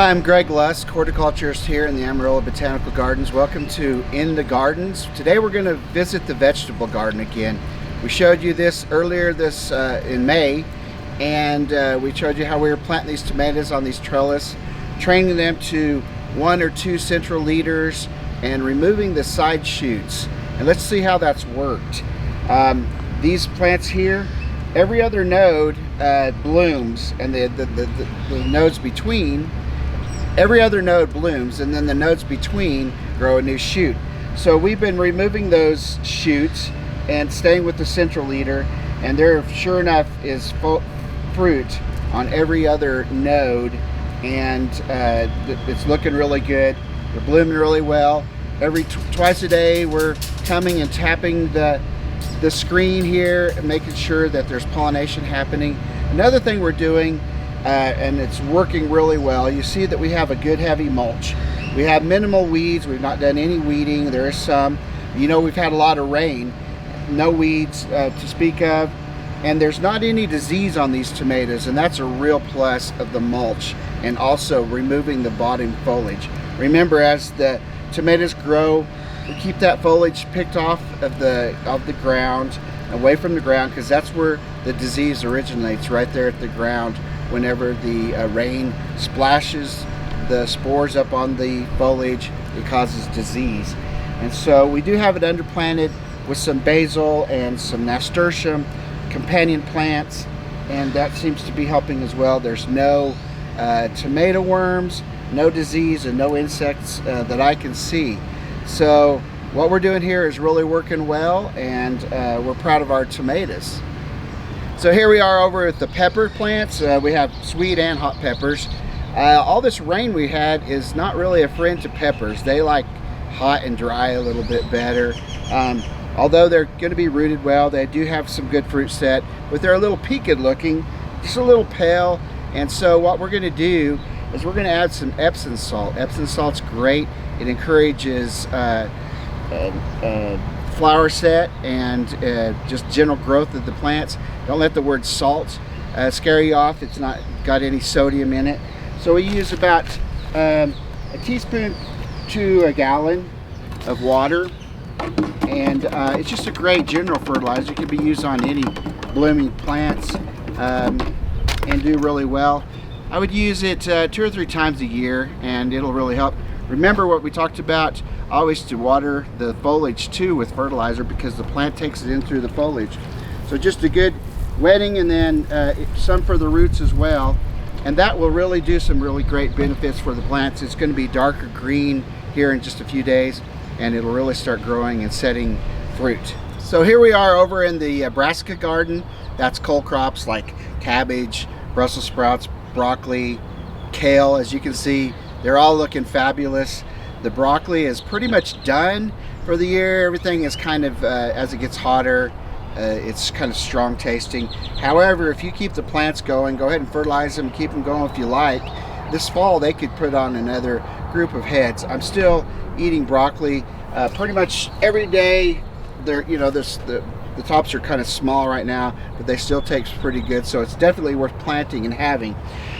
Hi, I'm Greg Lusk, horticulturist here in the Amarillo Botanical Gardens. Welcome to In the Gardens. Today we're going to visit the vegetable garden again. We showed you this earlier in May, and we showed you how we were planting these tomatoes on these trellis, training them to 1 or 2 central leaders and removing the side shoots. And let's see how that's worked. These plants here, every other node blooms, and the nodes between, every other node blooms, and then the nodes between grow a new shoot. So we've been removing those shoots and staying with the central leader, and there sure enough is fruit on every other node, and it's looking really good. They're blooming really well. Twice a day we're coming and tapping the screen here and making sure that there's pollination happening. Another thing we're doing, and it's working really well, you see that we have a good heavy mulch. We have minimal weeds. We've not done any weeding. There is some. You know, we've had a lot of rain. No weeds to speak of. And there's not any disease on these tomatoes, and that's a real plus of the mulch, and also removing the bottom foliage. Remember, as the tomatoes grow, we keep that foliage picked off of the ground, away from the ground, because that's where the disease originates, right there at the ground. Whenever the rain splashes the spores up on the foliage, it causes disease. And so we do have it underplanted with some basil and some nasturtium companion plants, and that seems to be helping as well. There's no tomato worms, no disease, and no insects that I can see. So what we're doing here is really working well, and we're proud of our tomatoes. So here we are over at the pepper plants. We have sweet and hot peppers. All this rain we had is not really a friend to peppers. They like hot and dry a little bit better. Although they're going to be rooted well, they do have some good fruit set, but they're a little peaked looking, just a little pale. And so what we're going to do is we're going to add some Epsom salt. Epsom salt's great. It encourages flower set and just general growth of the plants. Don't let the word salt scare you off. It's not got any sodium in it. So we use about a teaspoon to a gallon of water, and it's just a great general fertilizer. It can be used on any blooming plants and do really well. I would use it 2 or 3 times a year, and it'll really help. Remember what we talked about, always to water the foliage too with fertilizer, because the plant takes it in through the foliage. So just a good wetting, and then some for the roots as well, and that will really do some really great benefits for the plants. It's going to be darker green here in just a few days, and it'll really start growing and setting fruit. So here we are over in the brassica garden. That's cole crops like cabbage, Brussels sprouts, broccoli, kale. As you can see, they're all looking fabulous. The broccoli is pretty much done for the year. Everything is kind of, as it gets hotter, it's kind of strong tasting. However, if you keep the plants going, go ahead and fertilize them, keep them going if you like. This fall, they could put on another group of heads. I'm still eating broccoli pretty much every day. They're, you know, the tops are kind of small right now, but they still taste pretty good. So it's definitely worth planting and having.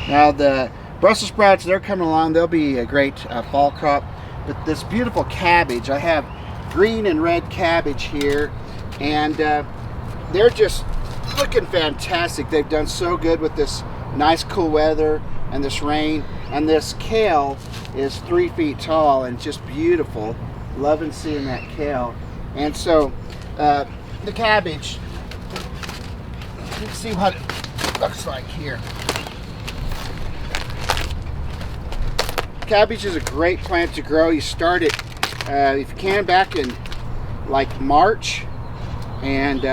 Now the Brussels sprouts, they're coming along. They'll be a great fall crop. But this beautiful cabbage, I have green and red cabbage here, and they're just looking fantastic. They've done so good with this nice cool weather and this rain. And this kale is 3 feet tall and just beautiful. Loving seeing that kale. And so the cabbage, you can see what it looks like here. Cabbage is a great plant to grow. You start it, if you can, back in like March, and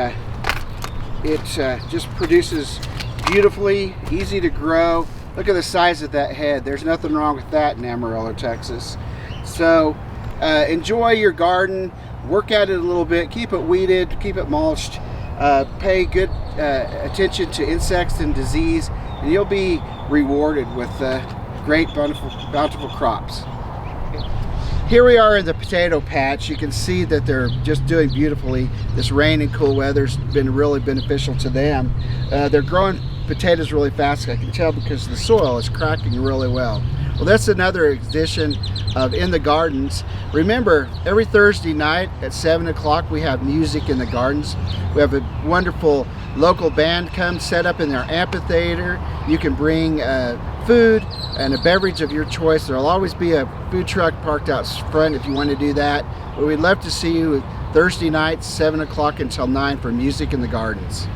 it just produces beautifully, easy to grow. Look at the size of that head. There's nothing wrong with that in Amarillo, Texas. So enjoy your garden, work at it a little bit, keep it weeded, keep it mulched, pay good attention to insects and disease, and you'll be rewarded with great bountiful crops. Here we are in the potato patch. You can see that they're just doing beautifully. This rain and cool weather's been really beneficial to them. They're growing potatoes really fast. I can tell because the soil is cracking really well. Well, that's another edition of In the Gardens. Remember, every Thursday night at 7 o'clock we have music in the gardens. We have a wonderful local band come set up in their amphitheater. You can bring food and a beverage of your choice. There'll always be a food truck parked out front if you want to do that. But we'd love to see you Thursday nights, 7 o'clock until 9 for Music in the Gardens.